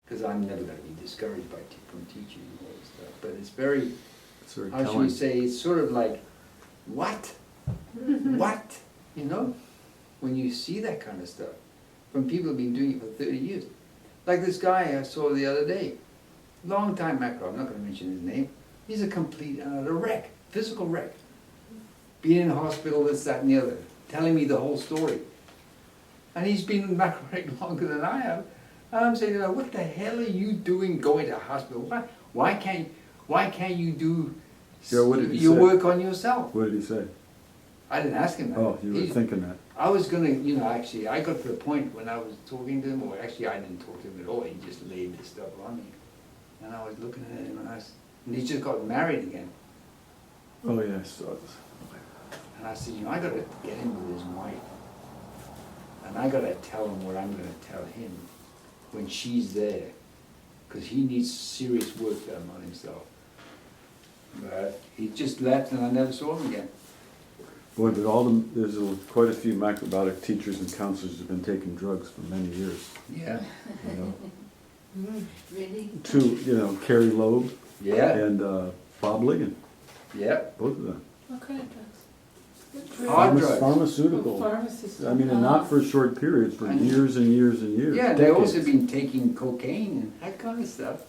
because I'm never going to be discouraged from teaching and all this stuff. But it's very, very how should we say, it's sort of like, what? What? You know? When you see that kind of stuff from people who've been doing it for 30 years. Like this guy I saw the other day, long time macro, I'm not going to mention his name. He's a complete and utter wreck, physical wreck. Being in the hospital, this, that, and the other, telling me the whole story. And he's been in macro wreck longer than I have. And I'm saying, what the hell are you doing going to hospital? Why can't you do your work on yourself? What did he say? I didn't ask him that. Oh, you were thinking that. I was gonna, actually, I got to the point when I was talking to him, or actually I didn't talk to him at all, he just laid this stuff on me. And I was looking at him, and he just got married again. Oh, yes. And I said, I gotta get him with his wife. And I gotta tell him what I'm gonna tell him when she's there. Because he needs serious work done on himself. But he just left and I never saw him again. Boy, but there's quite a few macrobiotic teachers and counselors who've been taking drugs for many years. Yeah. Really? Two, Carrie Loeb. Yeah. And Bob Ligon. Yeah. Both of them. What kind of drugs? Hard drugs. Pharmaceutical. Pharmacists. I mean, and not for short periods, for years and years and years. Yeah, decades. they've also been taking cocaine and that kind of stuff.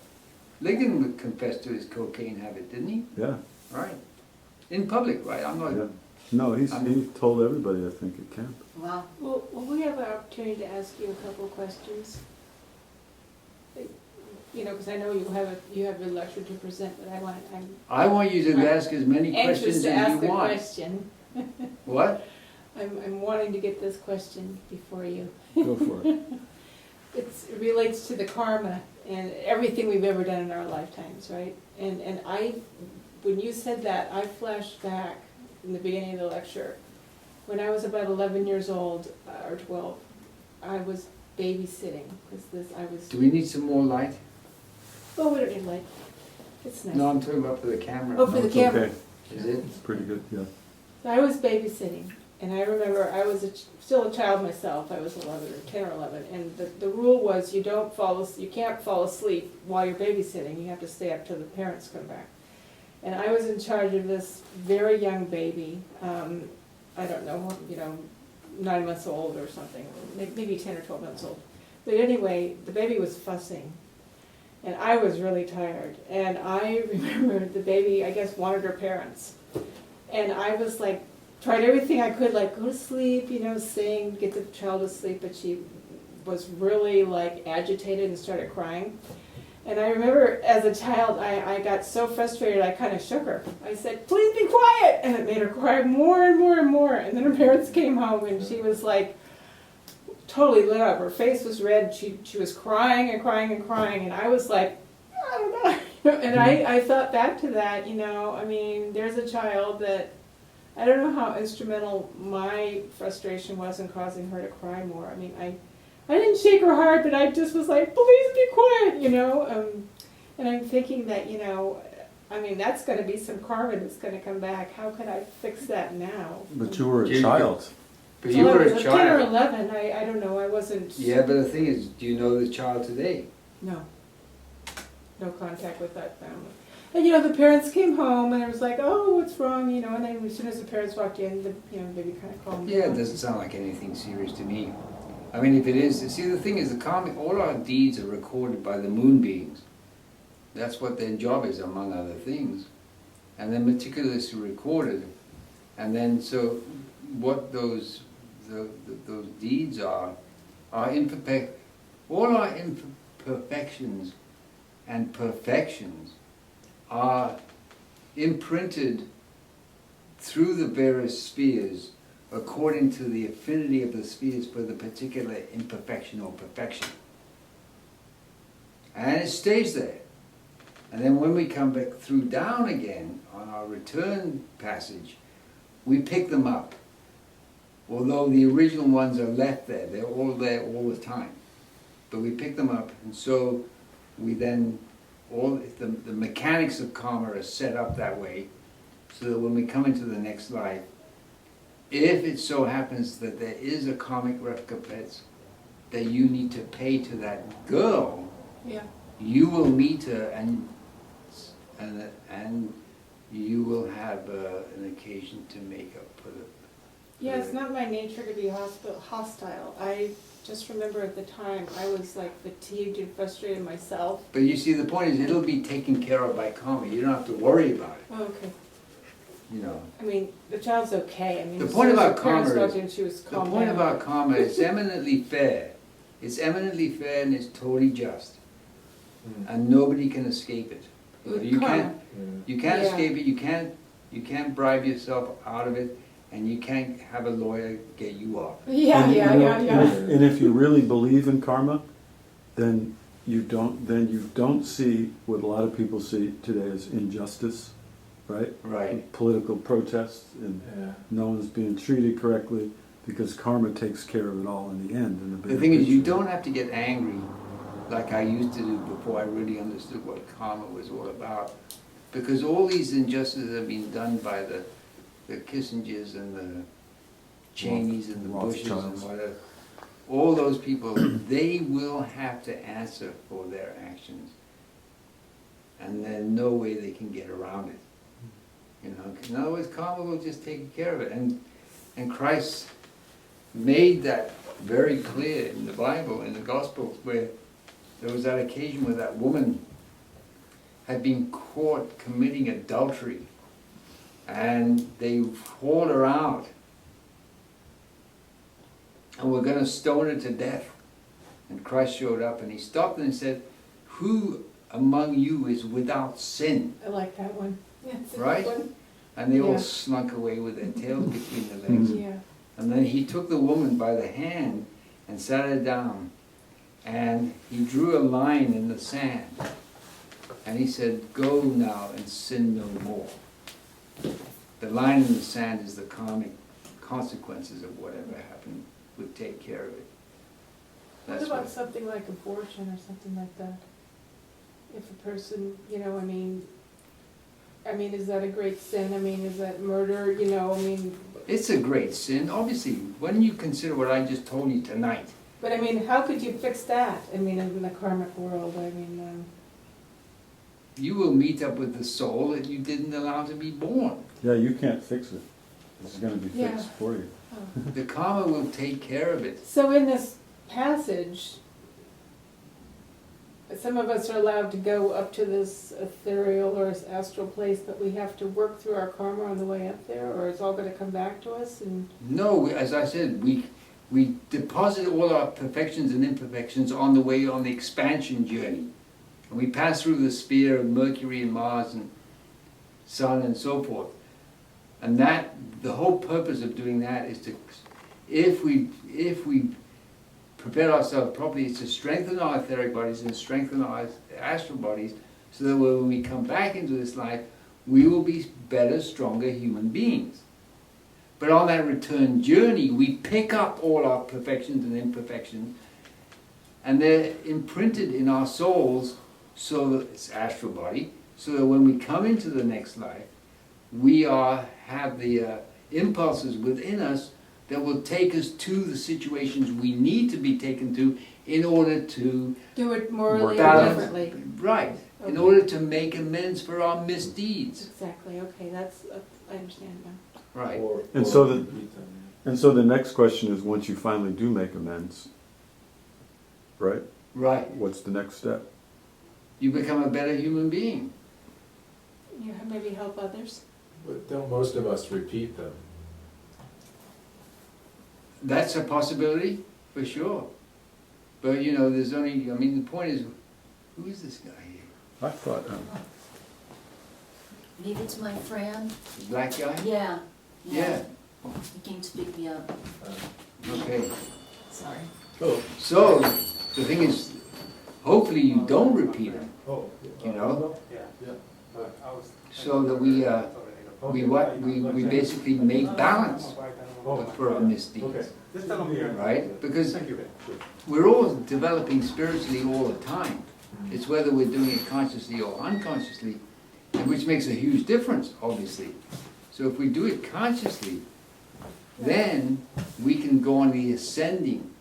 Ligon would confess to his cocaine habit, didn't he? Yeah. Right. In public, right? I'm not. Yeah. No, he told everybody, I think, at camp. Wow. Well, we have an opportunity to ask you a couple of questions. Because I know you have your lecture to present, but I want you to ask as many anxious questions to as ask you the want. question. What? I'm wanting to get this question before you. Go for it. It relates to the karma and everything we've ever done in our lifetimes, right? And when you said that, I flashed back in the beginning of the lecture. When I was about 11 years old, or 12, I was babysitting. Do we need some more light? Oh, we don't need light. It's nice. No, I'm talking about for the camera. Oh, for No, the it's camera. okay. Is it? It's pretty good, yeah. So I was babysitting, and I remember I was still a child myself. I was 11 or 10 or 11, and the rule was you can't fall asleep while you're babysitting. You have to stay up till the parents come back. And I was in charge of this very young baby. I don't know, 9 months old or something, maybe 10 or 12 months old. But anyway, the baby was fussing. And I was really tired. And I remember the baby, I guess, wanted her parents. And I was like, tried everything I could, like go to sleep, sing, get the child to sleep. But she was really like agitated and started crying. And I remember as a child, I got so frustrated, I kind of shook her. I said, please be quiet. And it made her cry more and more and more. And then her parents came home and she was like, totally lit up. Her face was red. She was crying and crying and crying. And I was like, I don't know. And I thought back to that, there's a child that, I don't know how instrumental my frustration was in causing her to cry more. I didn't shake her hard, but I just was like, please be quiet, and I'm thinking that, that's going to be some karma that's going to come back. How could I fix that now? But you were a child. But you were a 10 or child. 11, I don't know, I wasn't... Yeah, but the thing is, do you know the child today? No. No contact with that family. And the parents came home and I was like, oh, what's wrong, and then as soon as the parents walked in, the baby kind of calmed Yeah, down. it doesn't sound like anything serious to me. If it is, see the thing is, all our deeds are recorded by the moon beings. That's what their job is, among other things. And they're meticulously recorded. And then, so what those deeds are imperfect. All our imperfections and perfections are imprinted through the various spheres according to the affinity of the spheres for the particular imperfection or perfection. And it stays there. And then when we come back through down again on our return passage, we pick them up. Although the original ones are left there, they're all there all the time. But we pick them up, and so we then, the mechanics of karma are set up that way, so that when we come into the next life, if it so happens that there is a karmic recompense that you need to pay to that girl Yeah. you will meet her and you will have an occasion to make up for the. Yeah, it's not my nature to be hostile. I just remember at the time, I was like fatigued and frustrated myself. But you see, the point is, it'll be taken care of by karma. You don't have to worry about it. Oh, okay. You know. I mean, the child's okay. I mean, The as point soon as about her parents karma walked is- in, she was The calmed point down. about karma is eminently fair. It's eminently fair and it's totally just, and nobody can escape it. With You karma. can't. You can't Yeah. escape it. You can't bribe yourself out of it, and you can't have a lawyer get you off. Yeah, And, yeah, you know, yeah, yeah. And if you really believe in karma, then you don't see what a lot of people see today as injustice, right? Right. Political protests and Yeah. no one's being treated correctly because karma takes care of it all in the end. In the The bigger thing is, you picture. don't have to get angry like I used to do before I really understood what karma was all about. Because all these injustices have been done by the Kissingers and the Cheneys and the Bushes and Rothschilds. whatever. All those people, they will have to answer for their actions. And there's no way they can get around it. You know, in other words, karma will just take care of it. And Christ made that very clear in the Bible, in the Gospels, where there was that occasion where that woman had been caught committing adultery, and they hauled her out and were going to stone her to death. And Christ showed up and he stopped them and said, "Who among you is without sin?" I like that one. Yeah, it's a good Right? one. And they all Yeah. slunk away with their tails between their legs. Yeah. And then he took the woman by the hand and sat her down. And he drew a line in the sand. And he said, "Go now and sin no more." The line in the sand is the karmic consequences of whatever happened would take care of it. What That's about what, something like abortion or something like that? If a person, you know, I mean, is that a great sin? I mean, is that murder, you know, I mean, it's a great sin, obviously, when you consider what I just told you tonight. but I mean, how could you fix that? I mean, in the karmic world, I mean, You will meet up with the soul that you didn't allow to be born. Yeah, you can't fix it. It's gonna be Yeah. fixed for you. oh. The karma will take care of it. So in this passage, some of us are allowed to go up to this ethereal or astral place, but we have to work through our karma on the way up there, or it's all gonna come back to us and, No, as I said, we deposit all our perfections and imperfections on the way on the expansion journey. And we pass through the sphere of Mercury and Mars and Sun and so forth. And that, the whole purpose of doing that is to, if we prepare ourselves properly, is to strengthen our etheric bodies and strengthen our astral bodies, so that when we come back into this life, we will be better, stronger human beings. But on that return journey, we pick up all our perfections and imperfections, and they're imprinted in our souls, so that it's astral body, so that when we come into the next life, we have the impulses within us that will take us to the situations we need to be taken to in order to do it morally or balance, differently. right, in Okay. order to make amends for our misdeeds. Exactly, okay, that's, I understand now. Right. And so the next question is, once you finally do make amends, right? Right. What's the next step? You become a better human being. You maybe help others? But don't most of us repeat them? That's a possibility, for sure. But you know, there's only, I mean, the point is, who is this guy here? I thought, Maybe it's my friend. The black guy? Yeah. Yeah. He came to pick me up. Okay. Sorry. Oh. So, the thing is, hopefully you don't repeat them, Oh. you know? Yeah. So that we basically make balance for our misdeeds, right? Because we're all developing spiritually all the time. It's whether we're doing it consciously or unconsciously, and which makes a huge difference, obviously. So if we do it consciously, then we can go on the ascending,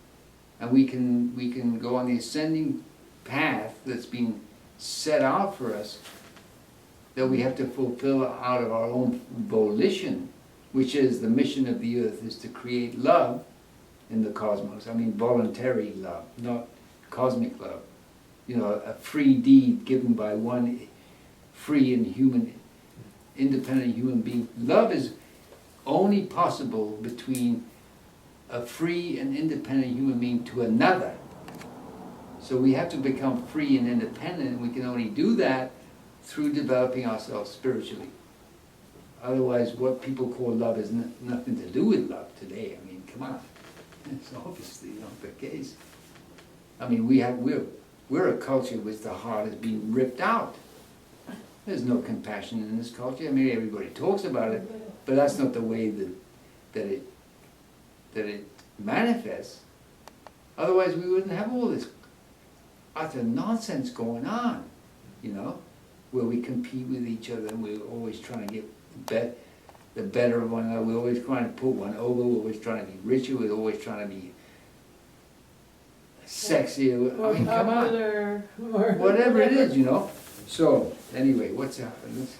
and we can go on the ascending path that's been set out for us that we have to fulfill out of our own volition, which is the mission of the earth is to create love in the cosmos. I mean voluntary love, not cosmic love. You know, a free deed given by one free and human, independent human being. Love is only possible between a free and independent human being to another. So we have to become free and independent, and we can only do that through developing ourselves spiritually. Otherwise, what people call love has nothing to do with love today. I mean, come on. It's obviously not the case. I mean, we're a culture which the heart has been ripped out. There's no compassion in this culture. I mean, everybody talks about it, but that's not the way that it manifests. Otherwise, we wouldn't have all this utter nonsense going on, you know, where we compete with each other and we're always trying to get the better of one another. We're always trying to put one over. We're always trying to be richer. We're always trying to be sexier. I mean, come on. Whatever it is, you know. So, anyway, what's happened? Let's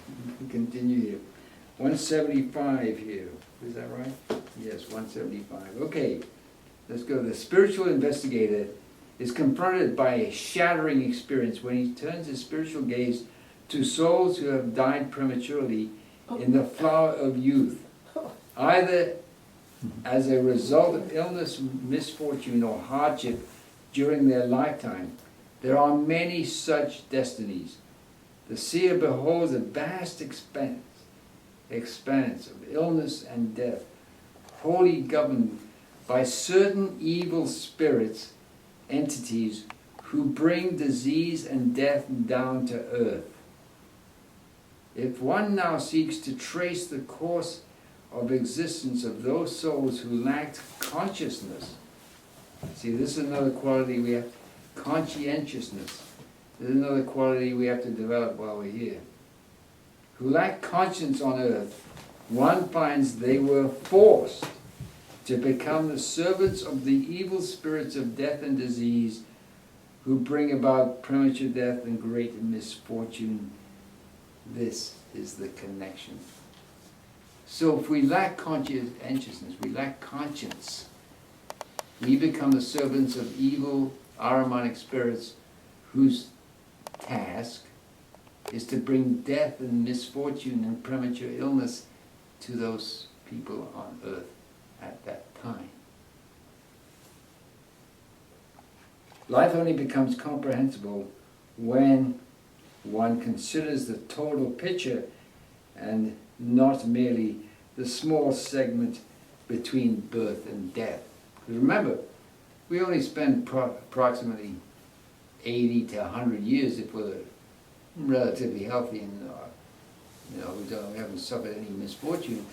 continue here. 175 here. Is that right? Yes, 175. Okay, let's go. The spiritual investigator is confronted by a shattering experience when he turns his spiritual gaze to souls who have died prematurely in the flower of youth, either as a result of illness, misfortune, or hardship during their lifetime. There are many such destinies. The seer beholds a vast expanse of illness and death, wholly governed by certain evil spirits, entities who bring disease and death down to earth. If one now seeks to trace the course of existence of those souls who lacked consciousness, see, this is another quality we have, conscientiousness. This is another quality we have to develop while we're here. Who lack conscience on earth, one finds they were forced to become the servants of the evil spirits of death and disease who bring about premature death and great misfortune. This is the connection. So if we lack conscientiousness, we lack conscience, we become the servants of evil Ahrimanic spirits whose task is to bring death and misfortune and premature illness to those people on earth at that time. Life only becomes comprehensible when one considers the total picture and not merely the small segment between birth and death. Because remember, we only spend approximately 80 to 100 years if we're relatively healthy and we haven't suffered any misfortune,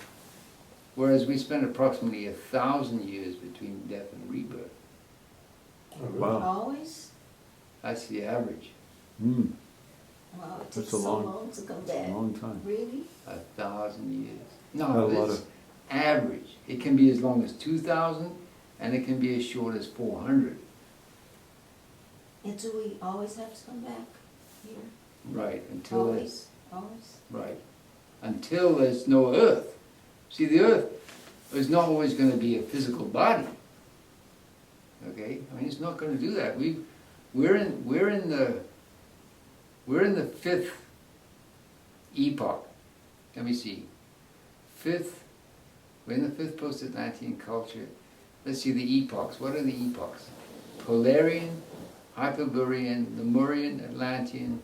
whereas we spend approximately 1,000 years between death and rebirth. Oh, really? Wow. Always? That's the average. Mm, Wow, it That's takes a so long- long to come a back. long time. Really? 1,000 years. Not a No, lot it's of- average. It can be as long as 2,000 and it can be as short as 400. And do we always have to come back here? Right, until it's, Always? right. Until there's no earth. See, the earth is not always going to be a physical body. Okay? I mean, it's not going to do that. We're in the fifth epoch. Let me see. We're in the fifth post-Atlantean culture. Let's see the epochs. What are the epochs? Polarian, Hyperborean, Lemurian, Atlantean,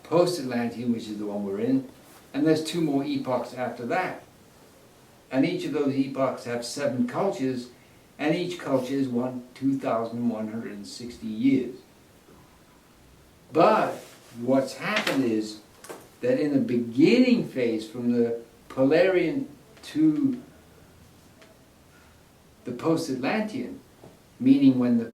post-Atlantean, which is the one we're in, and there's 2 more epochs after that. And each of those epochs have 7 cultures, and each culture is 2,160 years. But what's happened is that in the beginning phase, from the Polarian to the post-Atlantean, meaning when the